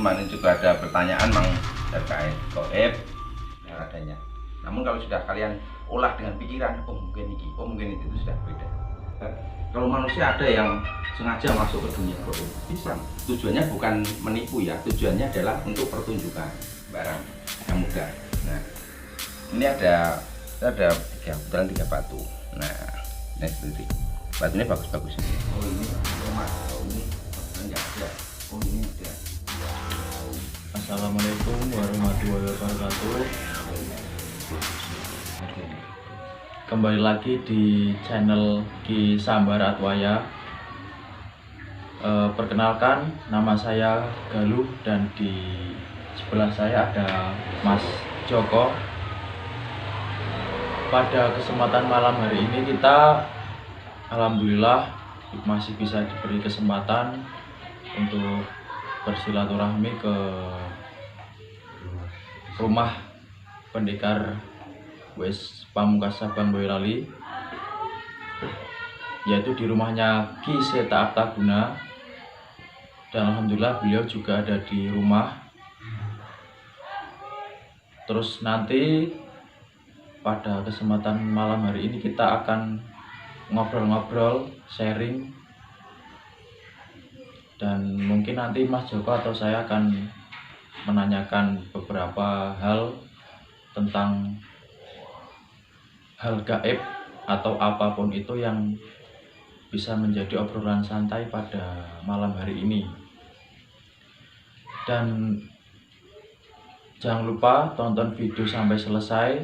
kemarin juga ada pertanyaan terkait goib adanya. Namun kalau sudah kalian olah dengan pikiran, oh mungkin ini, oh mungkin itu sudah beda. Kalau manusia ada yang sengaja masuk ke dunia goib, bisa. Tujuannya bukan menipu ya, tujuannya adalah untuk pertunjukan barang yang mudah. Nah, ini ada kebetulan 3 batu. Nah, ini seperti batu ini bagus-bagus. Oh ini rumah, oh ini enggak ada, oh ini ada. Assalamualaikum warahmatullahi wabarakatuh. Kembali lagi di channel Ki Sambar Atwaya. Perkenalkan, nama saya Galuh dan di sebelah saya ada Mas Joko. Pada kesempatan malam hari ini kita alhamdulillah masih bisa diberi kesempatan untuk bersilaturahmi ke rumah pendekar Wes Pamungkas Sabang Boyolali, yaitu di rumahnya Ki Seta Artaguna. Dan alhamdulillah beliau juga ada di rumah. Terus nanti pada kesempatan malam hari ini kita akan ngobrol-ngobrol, sharing, dan mungkin nanti Mas Joko atau saya akan menanyakan beberapa hal tentang hal gaib atau apapun itu yang bisa menjadi obrolan santai pada malam hari ini. Dan jangan lupa tonton video sampai selesai.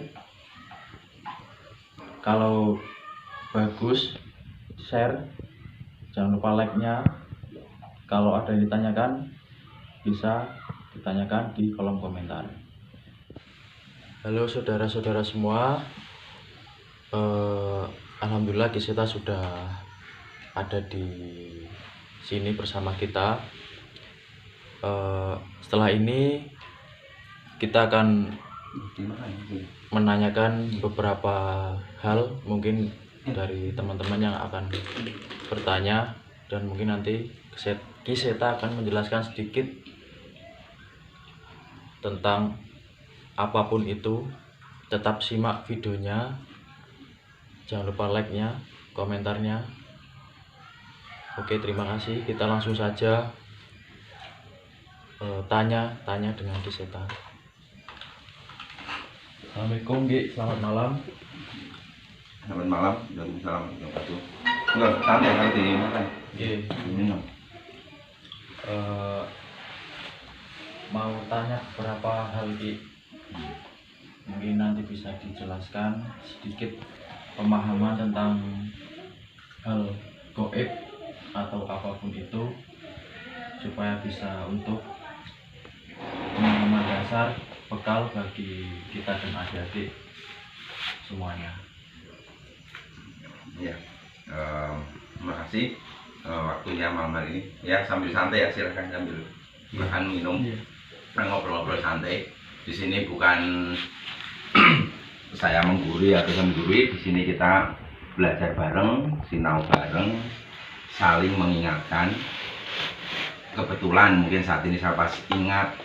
Kalau bagus, share, jangan lupa like-nya. Kalau ada yang ditanyakan, bisa ditanyakan di kolom komentar. Halo saudara-saudara semua, alhamdulillah Ki Seta sudah ada di sini bersama kita. Setelah ini kita akan menanyakan beberapa hal mungkin dari teman-teman yang akan bertanya, dan mungkin nanti Ki Seta akan menjelaskan sedikit tentang apapun itu. Tetap simak videonya, jangan lupa like-nya, komentarnya. Oke, terima kasih. Kita langsung saja tanya dengan Ki Seta. Assalamualaikum Ki, selamat malam. Selamat malam, waalaikumsalam warahmatullahi wabarakatuh. Enggak, santai nanti makan. Minum. Mau tanya beberapa hal Ki, mungkin nanti bisa dijelaskan sedikit pemahaman tentang hal goib atau apapun itu, supaya bisa untuk pemahaman dasar, bekal bagi kita dan adik-adik semuanya. Ya, terima kasih waktunya malam hari ini. Ya, sambil santai ya, silakan sambil makan minum, ngobrol-ngobrol santai. Di sini bukan saya menggurui atau saya menggurui. Di sini kita belajar bareng, sinau bareng, saling mengingatkan. Kebetulan mungkin saat ini saya pas ingat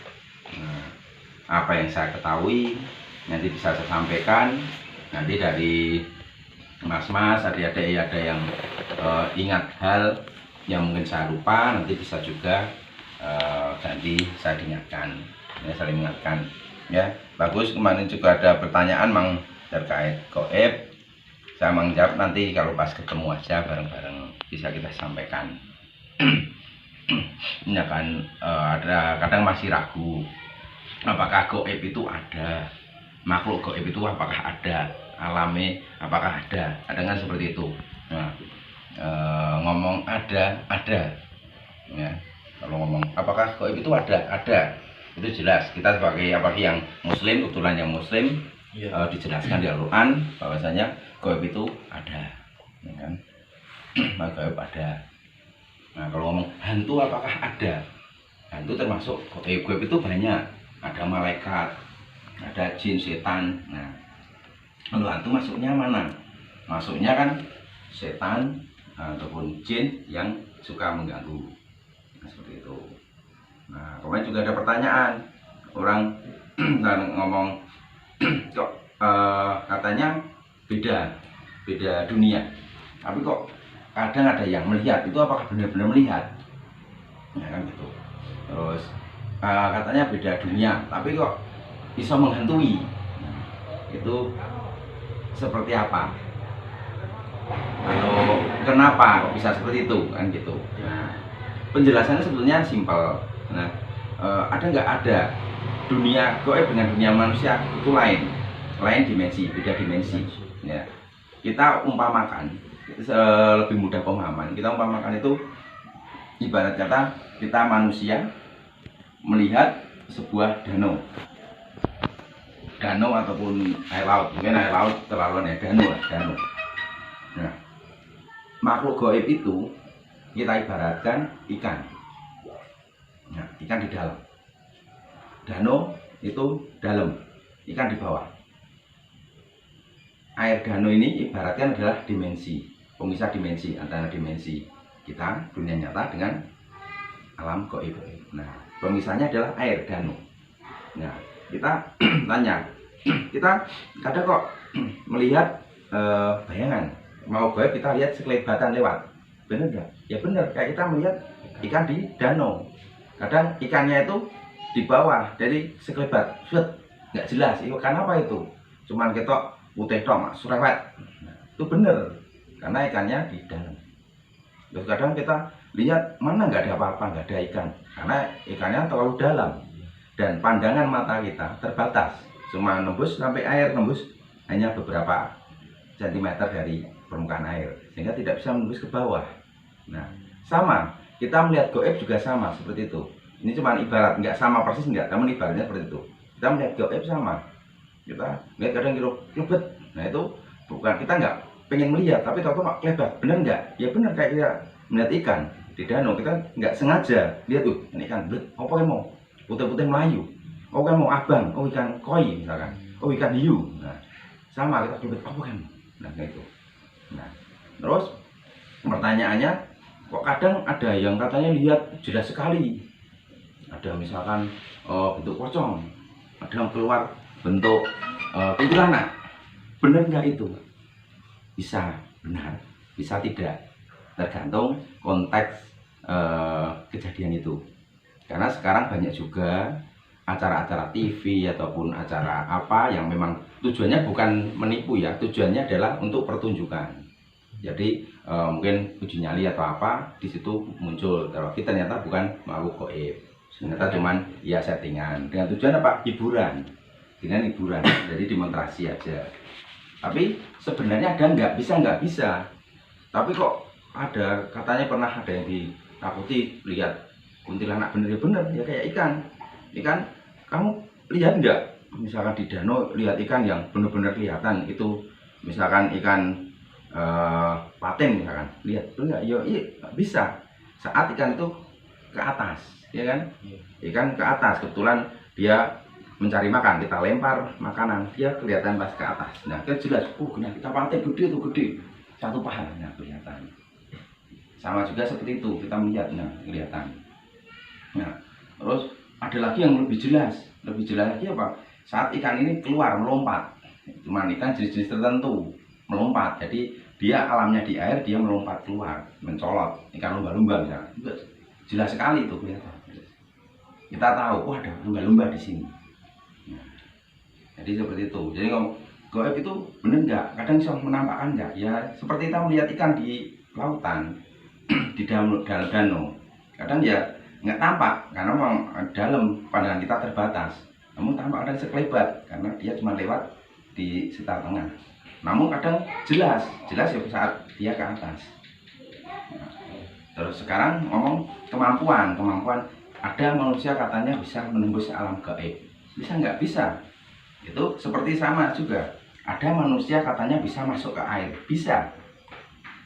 apa yang saya ketahui, nanti bisa saya sampaikan. Nanti dari mas-mas, adik-adik ada yang ingat hal yang mungkin saya lupa, nanti bisa juga ganti saya diingatkan, ya, saling mengingatkan. Ya, bagus. Kemarin juga ada pertanyaan terkait goib. Saya menjawab nanti kalau pas ketemu aja bareng-bareng bisa kita sampaikan. Ini kan ada kadang masih ragu apakah goib itu ada, makhluk goib itu apakah ada, alami apakah ada, kadang kan seperti itu. Nah, ngomong ada ya. Kalau ngomong apakah goib itu ada, itu jelas. Kita sebagai apalagi yang muslim, kebetulan yang muslim, dijelaskan di Al-Quran bahwasanya goib itu ada, ya kan? Goib ada. Nah, kalau ngomong hantu apakah ada, hantu termasuk goib itu banyak, ada malaikat, ada jin, setan. Nah, kalau hantu masuknya mana? Masuknya kan setan ataupun jin yang suka mengganggu. Nah, seperti itu. Nah, kemarin juga ada pertanyaan orang dan ngomong kok katanya beda dunia, tapi kok kadang ada yang melihat, itu apakah benar-benar melihat? Ya kan gitu. Terus katanya beda dunia, tapi kok bisa menghantui. Nah, itu seperti apa? Atau kenapa kok bisa seperti itu kan gitu? Nah, penjelasannya sebetulnya simpel. Nah, ada nggak ada dunia goib dengan dunia manusia itu lain dimensi, beda dimensi. Ya, kita umpamakan lebih mudah pemahaman. Kita umpamakan itu ibarat kata kita manusia melihat sebuah danau ataupun air laut, mungkin air laut terlalu ya, danau. Nah, makhluk gaib itu kita ibaratkan ikan. Nah, ikan di dalam, danau itu dalam, ikan di bawah. Air danau ini ibaratkan adalah dimensi, pemisah dimensi antara dimensi kita dunia nyata dengan alam gaib. Nah, pemisahnya adalah air danau. Nah, kita tanya, kita kadang kok melihat bayangan mau gaib, kita lihat sekelebatan lewat, bener nggak? Ya bener, kayak kita melihat ikan di danau, kadang ikannya itu di bawah, jadi sekelebat, nggak jelas. Ikan apa itu? Cuman ketok putih dong, surewet. Nah, itu bener, karena ikannya di dalam. Terus kadang kita lihat mana nggak ada apa-apa, nggak ada ikan, karena ikannya terlalu dalam dan pandangan mata kita terbatas, cuma nembus sampai air, nembus hanya beberapa sentimeter dari permukaan air, sehingga tidak bisa menembus ke bawah. Nah, sama kita melihat gaib juga sama seperti itu. Ini cuma ibarat, nggak sama persis nggak, namun ibaratnya seperti itu. Kita melihat gaib sama, kita lihat kadang kelebet. Nah, itu bukan kita nggak pengen melihat, tapi tahu kok kelebet, bener nggak? Ya bener, kayak kita melihat ikan di danau, kita nggak sengaja lihat tuh ini ikan, apa yang mau putih-putih Melayu, oh kan mau abang, oh ikan koi misalkan, oh ikan hiu. Nah, sama kita kelebet, apa kan? Nah, gitu. Nah, terus pertanyaannya, kok kadang ada yang katanya lihat jelas sekali, ada misalkan bentuk pocong, ada yang keluar bentuk kuntilanak. Benar nggak itu? Bisa benar, bisa tidak, tergantung konteks kejadian itu. Karena sekarang banyak juga acara-acara TV ataupun acara apa yang memang tujuannya bukan menipu ya, tujuannya adalah untuk pertunjukan. Jadi mungkin uji nyali atau apa di situ muncul, tapi ternyata bukan makhluk gaib, ternyata cuman ya settingan dengan tujuan apa? Hiburan, dengan hiburan, jadi demonstrasi aja. Tapi sebenarnya ada nggak bisa. Tapi kok ada katanya pernah ada yang ditakuti lihat kuntilanak, bener ya kayak ikan kamu lihat nggak, misalkan di danau lihat ikan yang benar-benar kelihatan itu, misalkan ikan patin misalkan, lihat bener nggak? Ya iya bisa, saat ikan itu ke atas, ya kan, ikan ke atas kebetulan dia mencari makan, kita lempar makanan, dia kelihatan pas ke atas. Nah, kita jelas, kita patin gede tuh, gede satu pahalanya kelihatan. Sama juga seperti itu, kita melihat, nah kelihatan. Nah, terus ada lagi yang lebih jelas lagi apa? Saat ikan ini keluar melompat, cuman ikan jenis-jenis tertentu melompat, jadi dia alamnya di air, dia melompat keluar, mencolot, ikan lumba-lumba misalnya, jelas sekali itu kelihatan. Kita tahu, oh ada lumba-lumba di sini. Nah, jadi seperti itu. Jadi gaib itu bener nggak? Kadang bisa menampakkan nggak? Ya seperti kita melihat ikan di lautan, di dalam danau, kadang ya nggak tampak karena memang dalam pandangan kita terbatas, namun tampak kadang sekelebat karena dia cuma lewat di sekitar tengah, namun kadang jelas ya saat dia ke atas. Nah, terus sekarang ngomong kemampuan, ada manusia katanya bisa menembus alam gaib, bisa nggak? Bisa. Itu seperti sama juga, ada manusia katanya bisa masuk ke air, bisa,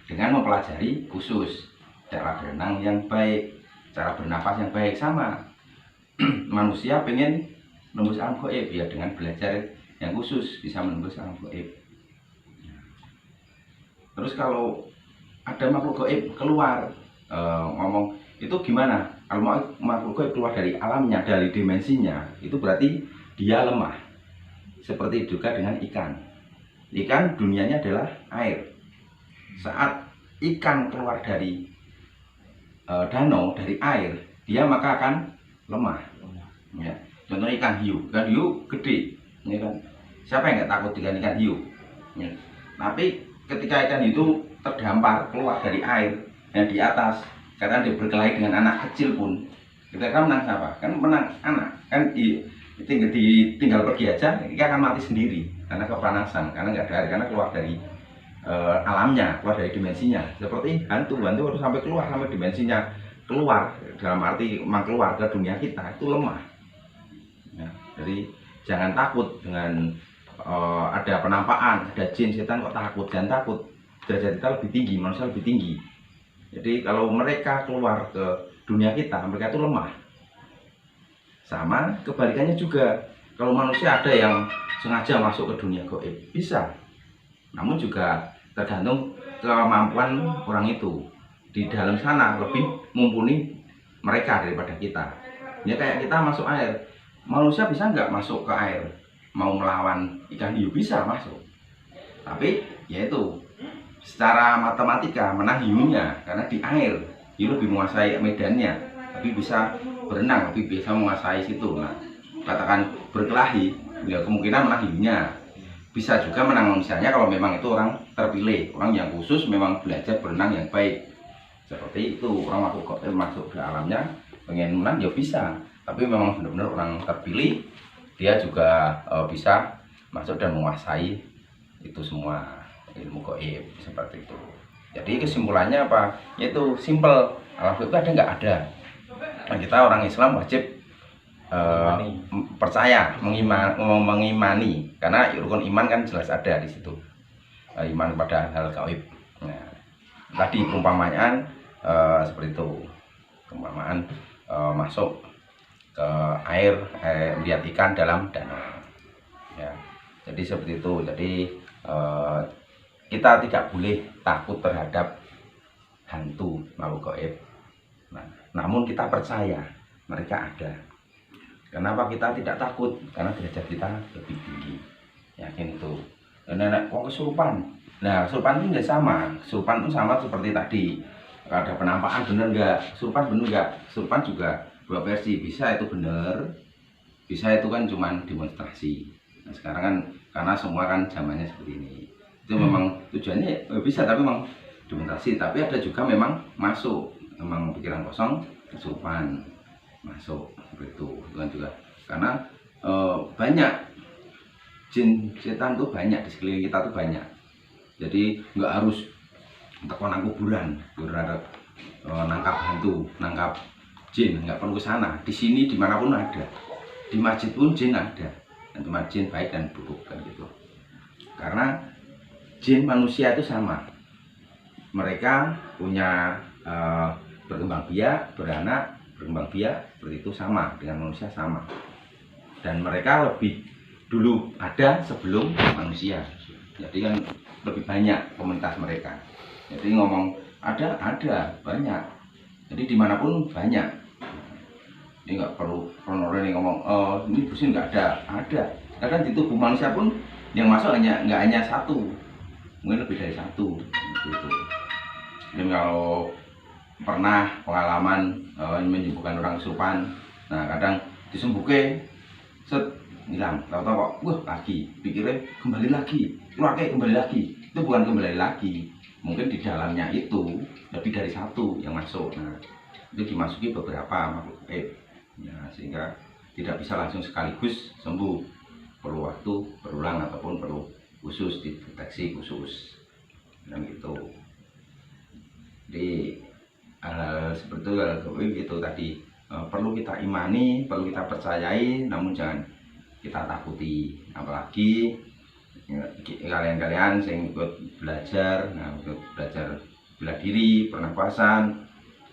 dengan mempelajari khusus cara berenang yang baik, cara bernafas yang baik. Sama manusia pengen menembus alam gaib ya dengan belajar yang khusus bisa menembus alam gaib. Terus kalau ada makhluk gaib keluar ngomong, itu gimana? Kalau makhluk gaib keluar dari alamnya, dari dimensinya, itu berarti dia lemah. Seperti juga dengan ikan. Ikan dunianya adalah air. Saat ikan keluar dari danau, dari air, dia maka akan lemah. Ya. Contohnya ikan hiu gede, ya kan? Siapa yang nggak takut dengan ikan hiu? Ya. Tapi ketika ikan itu terdampar keluar dari air, yang di atas, karena dia berkelahi dengan anak kecil pun, kita kan menang siapa? Kan menang anak, kan tinggal pergi aja, dia akan mati sendiri karena kepanasan, karena nggak ada air, karena keluar dari alamnya, keluar dari dimensinya. Seperti hantu harus sampai keluar, sampai dimensinya keluar, dalam arti memang keluar ke dunia kita, itu lemah. Ya, jadi jangan takut dengan ada penampakan, ada jin, setan, kok takut? Jangan takut, derajat kita lebih tinggi, manusia lebih tinggi. Jadi kalau mereka keluar ke dunia kita, mereka itu lemah. Sama kebalikannya juga, kalau manusia ada yang sengaja masuk ke dunia gaib, bisa. Namun juga tergantung kemampuan orang itu. Di dalam sana lebih mumpuni mereka daripada kita. Ya kayak kita masuk air, manusia bisa nggak masuk ke air? Mau melawan ikan hiu bisa masuk. Tapi yaitu secara matematika menang hiunya, karena di air hiu lebih menguasai medannya, tapi bisa berenang, lebih bisa menguasai situ. Nah, katakan berkelahi, ya kemungkinan menang hiunya. Bisa juga menang manusianya kalau memang itu orang terpilih, orang yang khusus memang belajar berenang yang baik. Seperti itu, orang masuk ke alamnya pengen menang ya bisa, tapi memang benar-benar orang terpilih, dia juga bisa masuk dan menguasai itu semua ilmu gaib seperti itu. Jadi kesimpulannya apa? Yaitu simple, alam gaib itu ada nggak ada. Nah, kita orang Islam wajib percaya, mengimani, karena rukun iman kan jelas ada di situ, iman pada hal gaib. Nah, tadi perumpamaan seperti itu, perumpamaan masuk ke air, melihat ikan dalam danau. Ya, jadi seperti itu. Jadi kita tidak boleh takut terhadap hantu makhluk gaib. Nah, namun kita percaya mereka ada. Kenapa kita tidak takut? Karena derajat kita lebih tinggi. Yakin itu. Nenek kok kesurupan. Nah, kesurupan itu nggak sama. Kesurupan itu sama seperti tadi. Ada penampakan bener nggak? Kesurupan bener nggak? Kesurupan juga dua versi. Bisa itu bener, bisa itu kan cuman demonstrasi. Nah, sekarang kan karena semua kan zamannya seperti ini. Itu memang tujuannya bisa, tapi memang demonstrasi. Tapi ada juga memang masuk, memang pikiran kosong, kesurupan masuk seperti itu kan juga. Karena banyak jin setan tuh banyak di sekeliling kita tuh banyak. Jadi nggak harus tekuan kuburan, nangkap hantu, nangkap jin, nggak perlu ke sana. Di sini dimanapun ada, di masjid pun jin ada, dan cuma jin baik dan buruk kan gitu. Karena jin manusia itu sama, mereka punya berkembang biak, beranak, berkembang biak, seperti itu sama dengan manusia sama. Dan mereka lebih dulu ada sebelum manusia. Jadi kan lebih banyak komunitas mereka. Jadi ngomong ada banyak. Jadi dimanapun banyak. Ini nggak perlu ini ngomong ini bersin nggak ada. Kadang di tubuh manusia pun yang masuk nggak hanya satu, mungkin lebih dari satu. Gitu. Dan kalau pernah pengalaman menyembuhkan orang kesurupan, nah kadang disembuhke set hilang, tahu-tahu kok wah lagi, pikirnya kembali lagi, keluar kembali lagi. Itu bukan kembali lagi, mungkin di dalamnya itu lebih dari satu yang masuk. Nah, itu dimasuki beberapa makhluk gaib, ya, sehingga tidak bisa langsung sekaligus sembuh, perlu waktu berulang ataupun perlu khusus dideteksi khusus, dan gitu. Jadi hal seperti itu tadi perlu kita imani, perlu kita percayai, namun jangan kita takuti. Apalagi kalian-kalian yang ikut belajar, ikut belajar bela diri, pernapasan,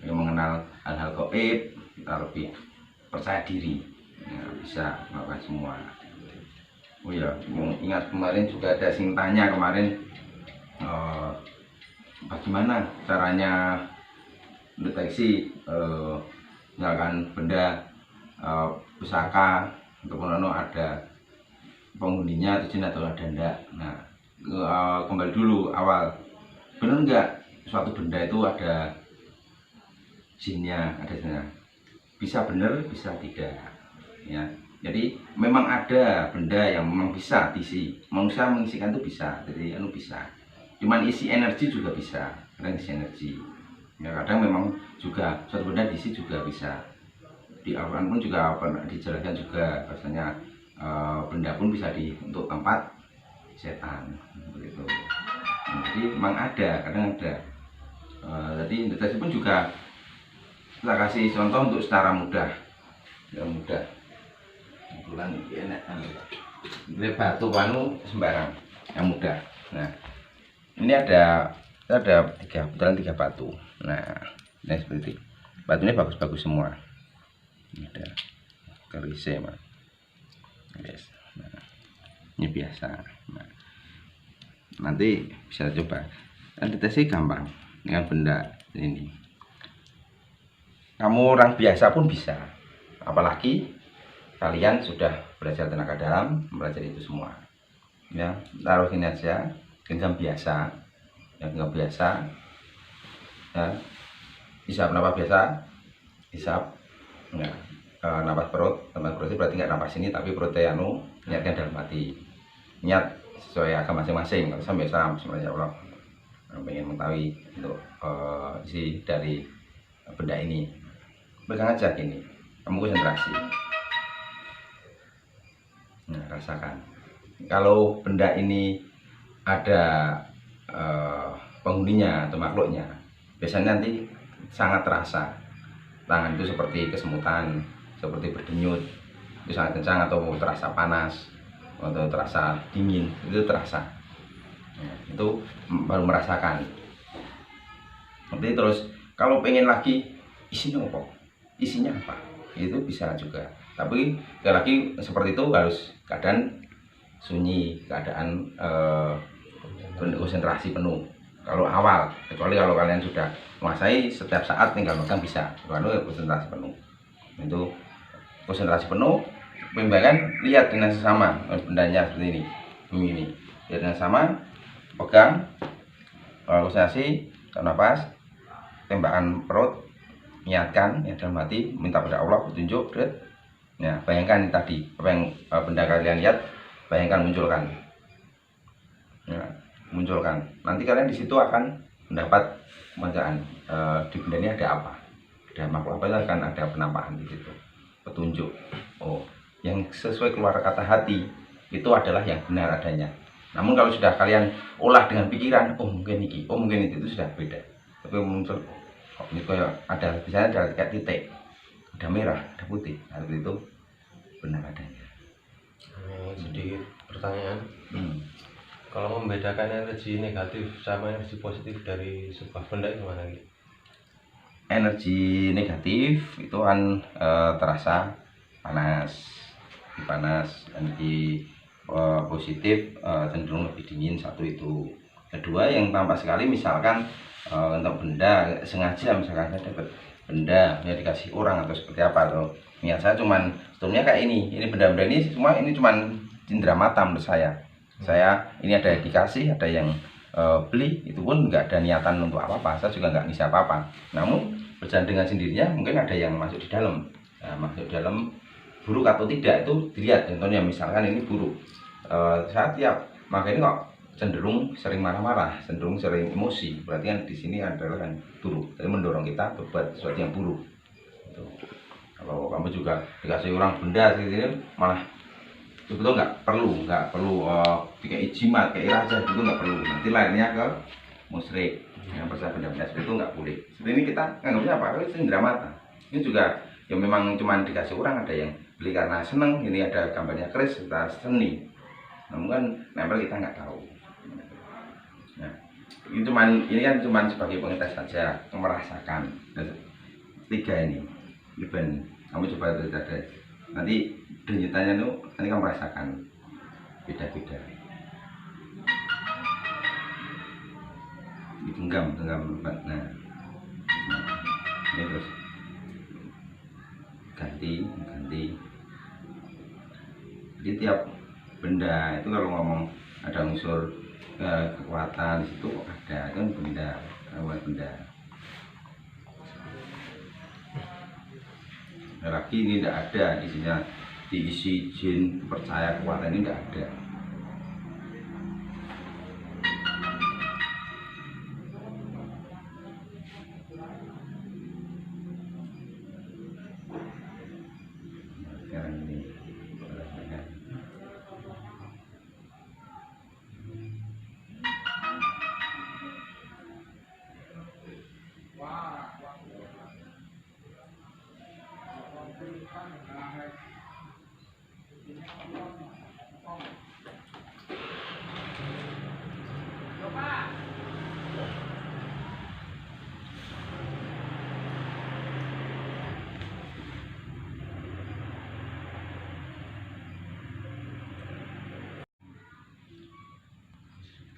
yang mengenal hal-hal gaib, kita lebih percaya diri, ya, bisa melakukan semua. Oh ya, ingat kemarin juga ada yang tanya kemarin, bagaimana caranya deteksi misalkan benda pusaka ataupun ada penghuninya atau jin atau ada enggak. Nah, kembali dulu awal, benar enggak suatu benda itu ada jinnya, ada jinnya? Bisa benar, bisa tidak, ya. Jadi memang ada benda yang memang bisa diisi, manusia mengisikan itu bisa, jadi bisa. Cuman isi energi juga bisa, kadang isi energi. Ya kadang memang juga suatu benda diisi juga bisa. Di Al-Quran pun juga pernah dijelaskan juga, bahasanya benda pun bisa untuk tempat setan, begitu. Nah, jadi memang ada, kadang ada. Jadi meditasi pun juga kita kasih contoh untuk secara mudah, yang mudah. Kebetulan enak, ini batu panu sembarang, yang mudah. Nah, ini ada kebetulan 3 batu. Nah, ini seperti batunya bagus-bagus semua. Ini ada kerise, Mas. Yes. Nah, ini biasa. Nah, nanti bisa coba. Meditasi gampang dengan benda ini. Kamu orang biasa pun bisa, apalagi kalian sudah belajar tenaga dalam, belajar itu semua. Ya, taruh sini aja, genggam biasa, yang genggam biasa. Ya, hisap nafas biasa, hisap. Ya, nafas perut, itu berarti nggak nafas ini, tapi perutnya niatkan dalam hati. Niat sesuai agama masing-masing. Kalau sampai sebenarnya Allah pengen mengetahui untuk isi dari benda ini. Pegang aja gini, kamu konsentrasi. Nah, rasakan. Kalau benda ini ada penghuninya atau makhluknya, biasanya nanti sangat terasa. Tangan itu seperti kesemutan, seperti berdenyut, itu sangat kencang, atau terasa panas, atau terasa dingin, itu terasa. Nah, itu baru merasakan. Nanti terus kalau pengen lagi isinya apa? Isinya apa? Itu bisa juga. Tapi sekali lagi seperti itu harus keadaan sunyi, keadaan konsentrasi penuh. Kalau awal, kecuali kalau kalian sudah menguasai setiap saat tinggal megang bisa. Kalau konsentrasi penuh, itu konsentrasi penuh. Pembagian lihat dengan sesama bendanya seperti ini, lihat dengan sama, pegang, konsentrasi, nafas, tembakan perut, niatkan ya dalam hati, minta pada Allah petunjuk. Ya, bayangkan tadi apa yang benda kalian lihat, bayangkan, munculkan. Ya, munculkan. Nanti kalian di situ akan mendapat pembacaan di benda ini ada apa, ada makhluk apa, akan ada penampakan di situ, petunjuk. Oh, yang sesuai keluar kata hati itu adalah yang benar adanya. Namun kalau sudah kalian olah dengan pikiran, oh mungkin ini, oh mungkin itu sudah beda. Tapi muncul, oh, ini kayak ada, misalnya ada kayak titik, ada merah, ada putih, nah, itu benar adanya. Sedikit pertanyaan, kalau membedakan energi negatif sama energi positif dari sebuah benda gimana gitu? Energi negatif itu kan terasa panas, energi positif cenderung lebih dingin, satu itu. Kedua, yang tampak sekali misalkan untuk benda sengaja, misalkan saya dapat benda ya dikasih orang atau seperti apa, atau niat saya cuman sebetulnya kayak ini benda-benda ini semua ini cuman cindera mata menurut saya ini ada yang dikasih, ada yang beli, itu pun nggak ada niatan untuk apa-apa, saya juga nggak ngisi apa-apa. Namun berjalan dengan sendirinya mungkin ada yang masuk di dalam. Nah, masuk di dalam buruk atau tidak itu dilihat. Contohnya misalkan ini buruk, saat tiap maka ini kok cenderung sering marah-marah, cenderung sering emosi, berarti kan di sini adalah yang buruk, jadi mendorong kita berbuat sesuatu yang buruk. Gitu. Kalau kamu juga dikasih orang benda seperti ini, malah sebetulnya nggak perlu kayak jimat, kayak raja, itu nggak perlu. Nanti lainnya ke musyrik yang percaya benda-benda seperti itu nggak boleh. Seperti ini kita nganggapnya apa? Itu cindera mata. Ini juga yang memang cuma dikasih orang, ada yang beli karena seneng, ini ada gambarnya keris, kita seni. Namun kan nempel kita nggak tahu. Nah, ini kan cuma sebagai pengetes saja, merasakan. Dan 3 ini, even kamu coba ada nanti denyutannya tuh, nanti kamu rasakan beda-beda. Genggam, nah ini terus mengganti. Jadi tiap benda itu kalau ngomong ada unsur kekuatan di situ ada, kan benda, awal benda. Lagi ini tidak ada isinya, diisi jin percaya kekuatan ini tidak ada. Sekarang ini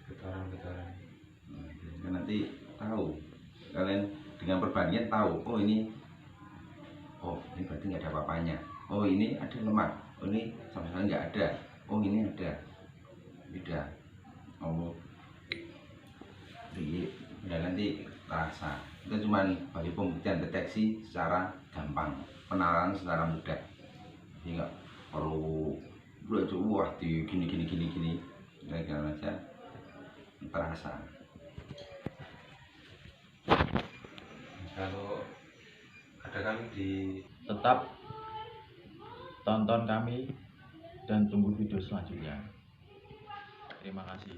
getaran-getaran. Nah, nanti tahu, kalian dengan perbandingan tahu, oh ini berarti nggak ada apa-apanya, oh ini ada lemak, oh ini sama sekali nggak ada, oh ini ada, beda. Oh ya nanti rasa itu cuman bagi pembuktian deteksi secara gampang, penalaran secara mudah, jadi nggak perlu wah di gini segala macam, terasa. Kalau ada kami di Tetap tonton kami dan tunggu video selanjutnya. Terima kasih.